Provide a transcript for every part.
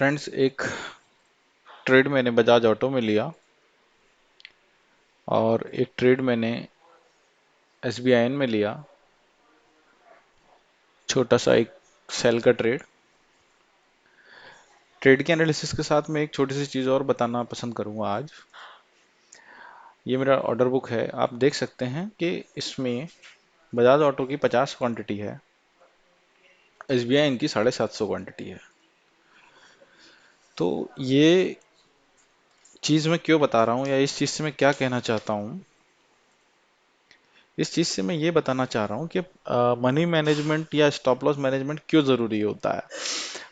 Friends, एक trade मैंने Bajaj auto में लिया और एक ट्रेड मैंने एसबीआईएन में लिया। छोटा सा एक सेल का ट्रेड। ट्रेड के एनालिसिस के साथ मैं एक छोटी सी चीज़ और बताना पसंद करूंगा आज। ये मेरा ऑर्डर बुक है, आप देख सकते हैं कि इसमें बजाज ऑटो की 50 क्वांटिटी है, एसबीआईएन की 750 क्वांटिटी है। तो ये चीज़ मैं क्यों बता रहा हूँ या इस चीज़ से मैं क्या कहना चाहता हूँ, इस चीज़ से मैं ये बताना चाह रहा हूँ कि मनी मैनेजमेंट या स्टॉप लॉस मैनेजमेंट क्यों ज़रूरी होता है।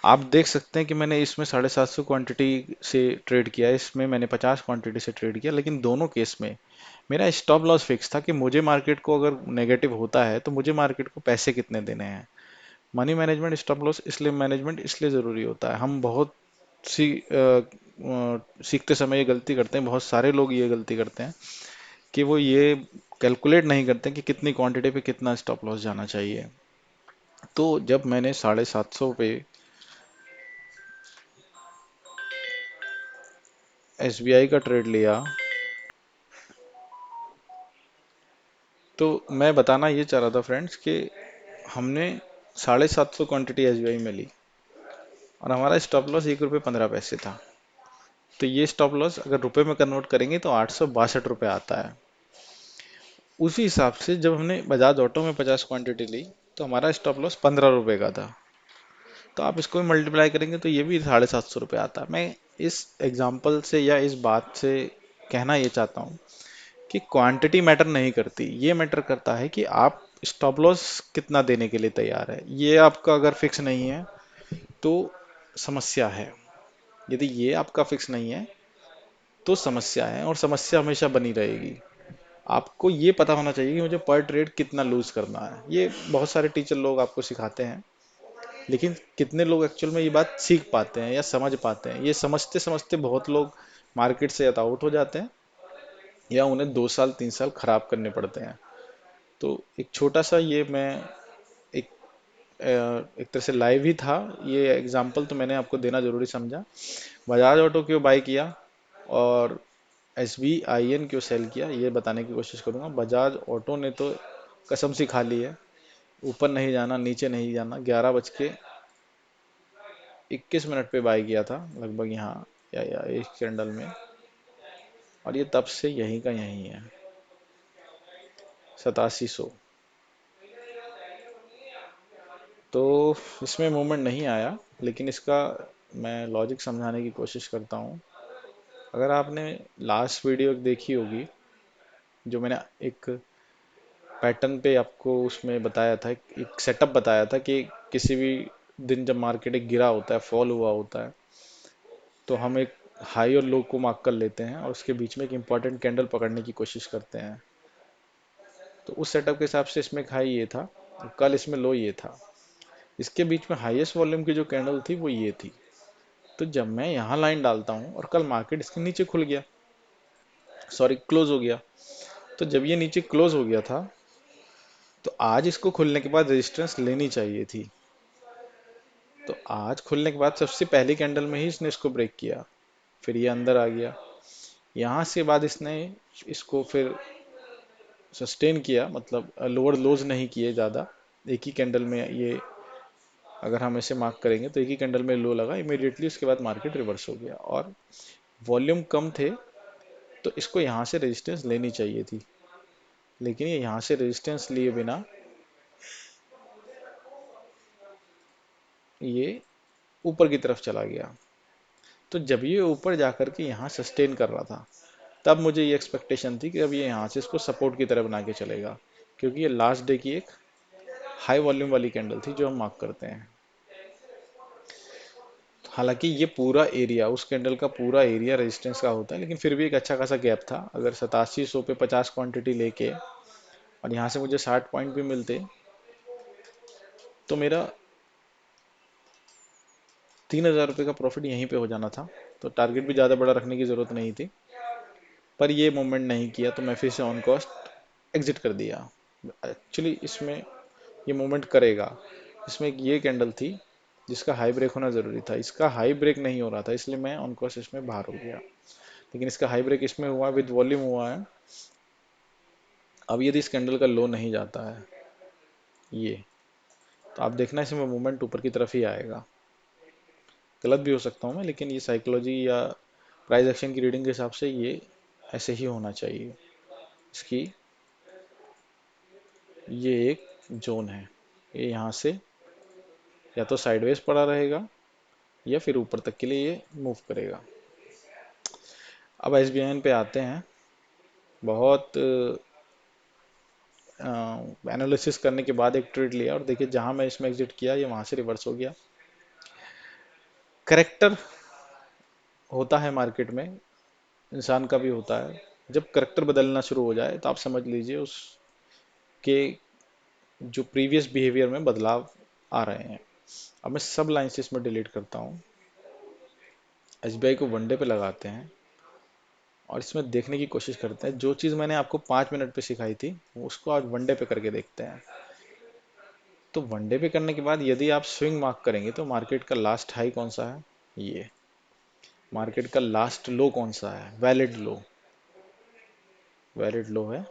आप देख सकते हैं कि मैंने इसमें 750 क्वांटिटी से ट्रेड किया है, इसमें मैंने 50 क्वांटिटी से ट्रेड किया, लेकिन दोनों केस में मेरा स्टॉप लॉस फिक्स था कि मुझे मार्केट को अगर नेगेटिव होता है तो मुझे मार्केट को पैसे कितने देने हैं। मनी मैनेजमेंट स्टॉप लॉस इसलिए मैनेजमेंट इसलिए ज़रूरी होता है। हम बहुत सी सीखते समय ये गलती करते हैं, बहुत सारे लोग ये गलती करते हैं कि वो ये कैलकुलेट नहीं करते कि कितनी क्वांटिटी पे कितना स्टॉप लॉस जाना चाहिए। तो जब मैंने 750 पे एसबीआई का ट्रेड लिया, तो मैं बताना ये चाह रहा था फ्रेंड्स कि हमने 750 क्वांटिटी एसबीआई में ली और हमारा स्टॉप लॉस 1 रुपये 15 पैसे था। तो ये स्टॉप लॉस अगर रुपए में कन्वर्ट करेंगे तो 862 रुपये आता है। उसी हिसाब से जब हमने बजाज ऑटो में 50 क्वांटिटी ली तो हमारा स्टॉप लॉस 15 रुपये का था। तो आप इसको भी मल्टीप्लाई करेंगे तो ये भी 750 रुपये आता है। मैं इस एग्जाम्पल से या इस बात से कहना ये चाहता हूँ कि क्वांटिटी मैटर नहीं करती, ये मैटर करता है कि आप स्टॉप लॉस कितना देने के लिए तैयार है। ये आपका अगर फिक्स नहीं है तो समस्या है। यदि ये आपका फिक्स नहीं है तो समस्या है, और समस्या हमेशा बनी रहेगी। आपको ये पता होना चाहिए कि मुझे पर ट्रेड कितना लूज करना है। ये बहुत सारे टीचर लोग आपको सिखाते हैं, लेकिन कितने लोग एक्चुअल में ये बात सीख पाते हैं या समझ पाते हैं। ये समझते समझते बहुत लोग मार्केट से या तो आउट हो जाते हैं या उन्हें 2 साल 3 साल खराब करने पड़ते हैं। तो एक छोटा सा ये मैं एक एक तरह से लाइव ही था, ये एग्जांपल तो मैंने आपको देना जरूरी समझा। बजाज ऑटो क्यों बाय किया और एस बी आई एन क्यों सेल किया, ये बताने की कोशिश करूंगा। बजाज ऑटो ने तो कसम सी खा ली है, ऊपर नहीं जाना नीचे नहीं जाना। 11 बज के 21 मिनट पे बाय किया था लगभग यहाँ या एक कैंडल में, और ये तब से यहीं का यहीं है, 8700। तो इसमें मूवमेंट नहीं आया, लेकिन इसका मैं लॉजिक समझाने की कोशिश करता हूँ। अगर आपने लास्ट वीडियो देखी होगी, जो मैंने एक पैटर्न पे आपको उसमें बताया था, एक सेटअप बताया था कि किसी भी दिन जब मार्केट एक गिरा होता है, फॉल हुआ होता है, तो हम एक हाई और लो को मार्क कर लेते हैं और उसके बीच में एक इम्पॉर्टेंट कैंडल पकड़ने की कोशिश करते हैं। तो उस सेटअप के हिसाब से इसमें एक हाई ये था और कल इसमें लो ये था। इसके बीच में हाईएस्ट वॉल्यूम की जो कैंडल थी वो ये थी। तो जब मैं यहाँ लाइन डालता हूँ और कल मार्केट इसके नीचे खुल गया, सॉरी क्लोज हो गया, तो जब ये नीचे क्लोज हो गया था तो आज इसको खुलने के बाद रेजिस्टेंस लेनी चाहिए थी। तो आज खुलने के बाद सबसे पहली कैंडल में ही इसने इसको ब्रेक किया, फिर ये अंदर आ गया। यहाँ से बाद इसने इसको फिर सस्टेन किया, मतलब लोअर लोज नहीं किए ज़्यादा। एक ही कैंडल में ये, अगर हम इसे मार्क करेंगे तो एक ही कैंडल में लो लगा, इमीडिएटली उसके बाद मार्केट रिवर्स हो गया और वॉल्यूम कम थे, तो इसको यहाँ से रेजिस्टेंस लेनी चाहिए थी। लेकिन ये यहाँ से रेजिस्टेंस लिए बिना ये ऊपर की तरफ चला गया। तो जब ये ऊपर जाकर के यहाँ सस्टेन कर रहा था, तब मुझे ये एक्सपेक्टेशन थी कि अब ये यहाँ से इसको सपोर्ट की तरह बना के चलेगा, क्योंकि ये लास्ट डे की एक हाई वॉल्यूम वाली कैंडल थी जो हम मार्क करते हैं। हालांकि ये पूरा एरिया, उस कैंडल का पूरा एरिया रेजिस्टेंस का होता है, लेकिन फिर भी एक अच्छा खासा गैप था। अगर 8700 पे 50 क्वांटिटी लेके और यहाँ से मुझे 60 पॉइंट भी मिलते तो मेरा 3000 रुपये का प्रॉफिट यहीं पे हो जाना था। तो टारगेट भी ज़्यादा बड़ा रखने की ज़रूरत नहीं थी, पर ये मूवमेंट नहीं किया तो मैं फिर से ऑन कॉस्ट एग्जिट कर दिया। एक्चुअली इसमें ये मूवमेंट करेगा। इसमें एक ये कैंडल थी जिसका हाई ब्रेक होना जरूरी था। इसका हाई ब्रेक नहीं हो रहा था, इसलिए मैं ऑन कोर्स इसमें बाहर हो गया। लेकिन इसका हाई ब्रेक इसमें हुआ, विद वॉल्यूम हुआ है। अब यदि इस कैंडल का लो नहीं जाता है ये, तो आप देखना इसमें मूवमेंट ऊपर की तरफ ही आएगा। गलत भी हो सकता हूँ मैं, लेकिन ये साइकोलॉजी या प्राइस एक्शन की रीडिंग के हिसाब से ये ऐसे ही होना चाहिए। इसकी ये एक जोन है, ये यहाँ से या तो साइडवेज पड़ा रहेगा या फिर ऊपर तक के लिए ये मूव करेगा। अब एसबीआई पे आते हैं। बहुत एनालिसिस करने के बाद एक ट्रेड लिया, और देखिए जहां मैं इसमें एग्जिट किया ये वहां से रिवर्स हो गया। करेक्टर होता है मार्केट में, इंसान का भी होता है। जब करेक्टर बदलना शुरू हो जाए तो आप समझ लीजिए उसके जो प्रीवियस बिहेवियर में बदलाव आ रहे हैं। अब मैं सब लाइन्स इसमें डिलीट करता हूँ। एसबीआई को वनडे पे लगाते हैं और इसमें देखने की कोशिश करते हैं। जो चीज़ मैंने आपको 5 मिनट पे सिखाई थी उसको आज वनडे पे करके देखते हैं। तो वनडे पे करने के बाद यदि आप स्विंग मार्क करेंगे तो मार्केट का लास्ट हाई कौन सा है, ये। मार्केट का लास्ट लो कौन सा है, वैलिड लो। वैलिड लो है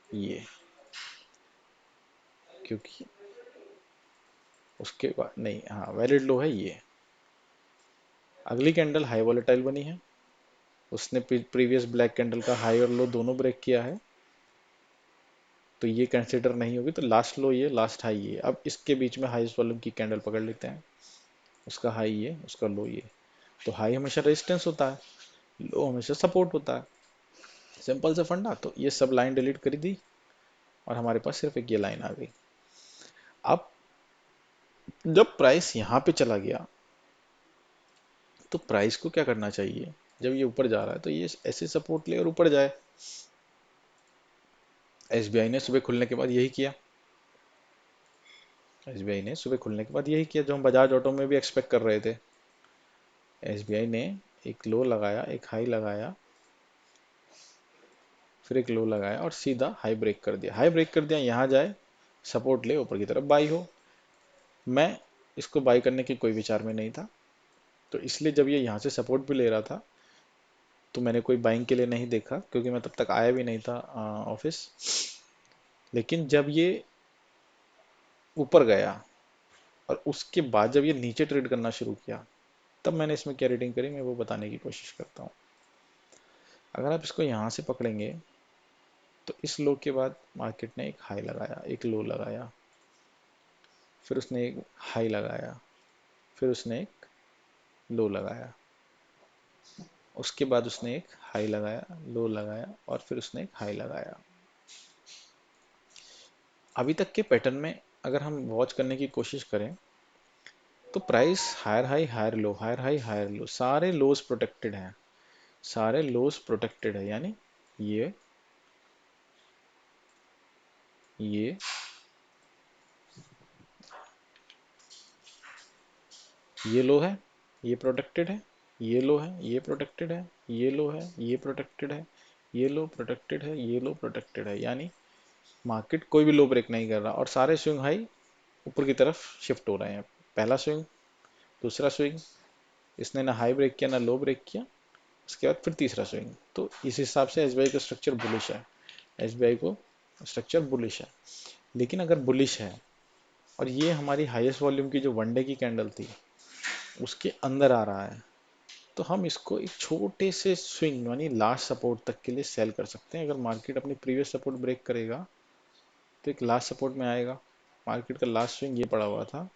ये, क्योंकि उसके बाद नहीं, हाँ वैलिड लो है ये। अगली कैंडल हाई वॉलेटाइल बनी है, उसने प्रीवियस ब्लैक कैंडल का हाई और लो दोनों ब्रेक किया है, तो ये कंसिडर नहीं होगी। तो लास्ट लो ये, लास्ट हाई ये। अब इसके बीच में हाईएस्ट वॉल्यूम की कैंडल पकड़ लेते हैं, उसका हाई ये, उसका लो ये। तो हाई हमेशा रेजिस्टेंस होता है, लो हमेशा सपोर्ट होता है। सिंपल से फंडा। तो ये सब लाइन डिलीट कर दी और हमारे पास सिर्फ एक ये लाइन आ गई। अब जब प्राइस यहाँ पे चला गया तो प्राइस को क्या करना चाहिए, जब ये ऊपर जा रहा है तो ये ऐसे सपोर्ट ले और ऊपर जाए। एसबीआई ने सुबह खुलने के बाद यही किया। एसबीआई ने सुबह खुलने के बाद यही किया जो हम बजाज ऑटो में भी एक्सपेक्ट कर रहे थे। एसबीआई ने एक लो लगाया, एक हाई लगाया, फिर एक लो लगाया और सीधा हाई ब्रेक कर दिया। हाई ब्रेक कर दिया, यहाँ जाए सपोर्ट ले ऊपर की तरफ बाई हो। मैं इसको बाई करने की कोई विचार में नहीं था, तो इसलिए जब ये यहाँ से सपोर्ट भी ले रहा था तो मैंने कोई बाइंग के लिए नहीं देखा, क्योंकि मैं तब तक आया भी नहीं था ऑफिस। लेकिन जब ये ऊपर गया और उसके बाद जब ये नीचे ट्रेड करना शुरू किया, तब मैंने इसमें क्या रीडिंग करी मैं वो बताने की कोशिश करता हूँ। अगर आप इसको यहाँ से पकड़ेंगे तो इस लो के बाद मार्केट ने एक हाई लगाया, एक लो लगाया, फिर उसने एक हाई लगाया, फिर उसने एक लो लगाया, उसके बाद उसने एक हाई लगाया, लो लगाया और फिर उसने एक हाई लगाया। अभी तक के पैटर्न में अगर हम वॉच करने की कोशिश करें तो price higher high higher low, higher high higher low, सारे लोज प्रोटेक्टेड हैं। सारे लोज प्रोटेक्टेड है, यानी ये ये ये लो है, ये प्रोटेक्टेड है, ये लो है, ये प्रोटेक्टेड है, ये लो है, ये प्रोटेक्टेड है, ये लो प्रोटेक्टेड है, ये लो प्रोटेक्टेड है। यानी मार्केट कोई भी लो ब्रेक नहीं कर रहा और सारे स्विंग हाई ऊपर की तरफ शिफ्ट हो रहे हैं। पहला स्विंग, दूसरा स्विंग, इसने ना हाई ब्रेक किया ना लो ब्रेक किया, उसके बाद फिर तीसरा स्विंग। तो इस हिसाब से एसबीआई का स्ट्रक्चर बुलिश है। एसबीआई को स्ट्रक्चर बुलिश है। लेकिन अगर बुलिश है और ये हमारी हाईएस्ट वॉल्यूम की जो वनडे की कैंडल थी उसके अंदर आ रहा है, तो हम इसको एक छोटे से स्विंग यानी लास्ट सपोर्ट तक के लिए सेल कर सकते हैं। अगर मार्केट अपनी प्रीवियस सपोर्ट ब्रेक करेगा तो एक लास्ट सपोर्ट में आएगा। मार्केट का लास्ट स्विंग ये पड़ा हुआ था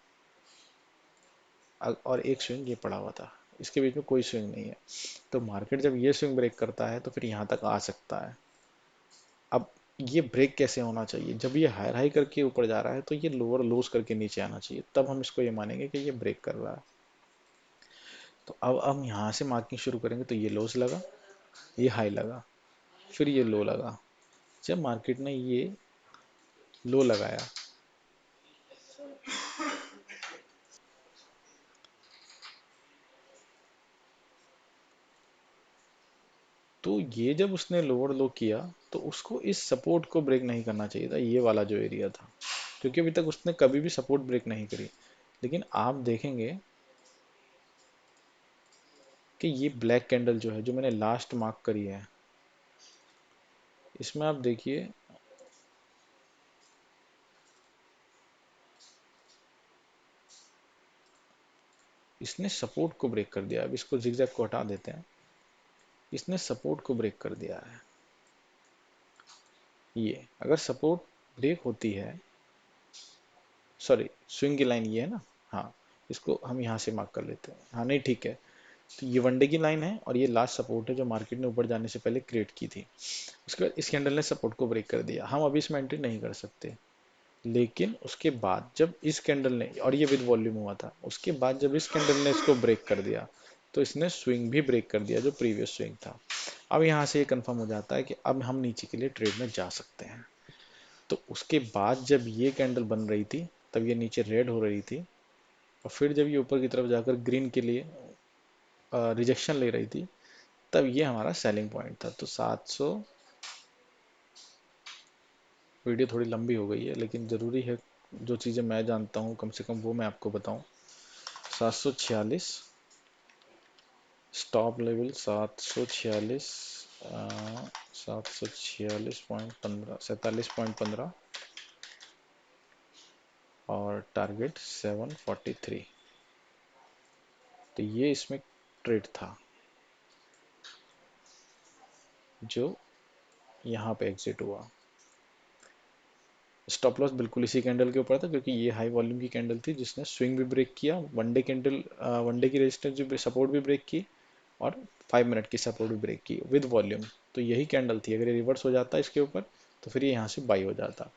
और एक स्विंग ये पड़ा हुआ था, इसके बीच में कोई स्विंग नहीं है। तो मार्केट जब ये स्विंग ब्रेक करता है तो फिर यहाँ तक आ सकता है। अब ये ब्रेक कैसे होना चाहिए, जब ये हायर हाई करके ऊपर जा रहा है तो ये लोअर लोज करके नीचे आना चाहिए, तब हम इसको ये मानेंगे कि ये ब्रेक कर रहा है। तो अब हम यहाँ से मार्किंग शुरू करेंगे तो ये लोज लगा, ये हाई लगा, फिर ये लो लगा। जब मार्केट ने ये लो लगाया तो ये जब उसने लोअर लो किया तो उसको इस सपोर्ट को ब्रेक नहीं करना चाहिए था, ये वाला जो एरिया था, क्योंकि अभी तक उसने कभी भी सपोर्ट ब्रेक नहीं करी। लेकिन आप देखेंगे कि ये ब्लैक कैंडल जो है, जो मैंने लास्ट मार्क करी है, इसमें आप देखिए इसने सपोर्ट को ब्रेक कर दिया। अब इसको जिगजैग को हटा देते हैं, इसने सपोर्ट को ब्रेक कर दिया है। ये अगर सपोर्ट ब्रेक होती है, सॉरी स्विंग की लाइन ये है ना, हाँ, इसको हम यहाँ से मार्क कर लेते हैं। हाँ नहीं ठीक है, तो ये वनडे की लाइन है और ये लास्ट सपोर्ट है जो मार्केट ने ऊपर जाने से पहले क्रिएट की थी। उसके बाद इस कैंडल ने सपोर्ट को ब्रेक कर दिया, हम अभी इसमें एंट्री नहीं कर सकते। लेकिन उसके बाद जब इस कैंडल ने, और ये विद वॉल्यूम हुआ था, उसके बाद जब इस कैंडल ने इसको ब्रेक कर दिया तो इसने स्विंग भी ब्रेक कर दिया जो प्रीवियस स्विंग था। अब यहाँ से ये कंफर्म हो जाता है कि अब हम नीचे के लिए ट्रेड में जा सकते हैं। तो उसके बाद जब ये कैंडल बन रही थी तब ये नीचे रेड हो रही थी, और फिर जब ये ऊपर की तरफ जाकर ग्रीन के लिए रिजेक्शन ले रही थी, तब ये हमारा सेलिंग पॉइंट था। तो 700, वीडियो थोड़ी लंबी हो गई है लेकिन ज़रूरी है जो चीज़ें मैं जानता हूँ कम से कम वो मैं आपको बताऊँ। 746 स्टॉप लेवल, 746, 746.15, 47.15, और टारगेट 743। तो ये इसमें ट्रेड था जो यहाँ पे एग्जिट हुआ। स्टॉप लॉस बिल्कुल इसी कैंडल के ऊपर था क्योंकि ये हाई वॉल्यूम की कैंडल थी जिसने स्विंग भी ब्रेक किया, वनडे कैंडल, वनडे की रेजिस्टेंस भी, सपोर्ट भी ब्रेक की, और 5 मिनट की सपोर्ट भी ब्रेक की विद वॉल्यूम। तो यही कैंडल थी, अगर ये रिवर्स हो जाता इसके ऊपर तो फिर ये यहाँ से बाई हो जाता।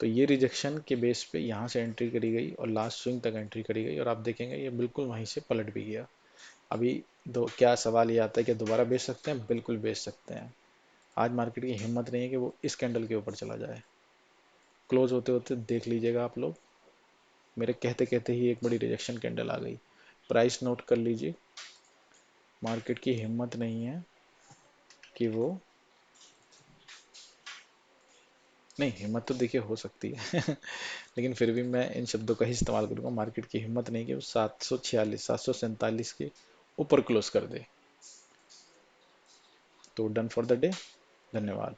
तो ये रिजेक्शन के बेस पे यहाँ से एंट्री करी गई और लास्ट स्विंग तक एंट्री करी गई, और आप देखेंगे ये बिल्कुल वहीं से पलट भी गया। अभी दो क्या सवाल ये आता है कि दोबारा बेच सकते हैं? बिल्कुल बेच सकते हैं। आज मार्केट की हिम्मत नहीं है कि वो इस कैंडल के ऊपर चला जाए। क्लोज होते होते देख लीजिएगा आप लोग, मेरे कहते कहते ही एक बड़ी रिजेक्शन कैंडल आ गई। प्राइस नोट कर लीजिए, मार्केट की हिम्मत नहीं है कि वो, नहीं हिम्मत तो देखिए हो सकती है लेकिन फिर भी मैं इन शब्दों का ही इस्तेमाल करूंगा, मार्केट की हिम्मत नहीं कि वो 746, 747 के ऊपर क्लोज कर दे। तो डन फॉर द डे, धन्यवाद।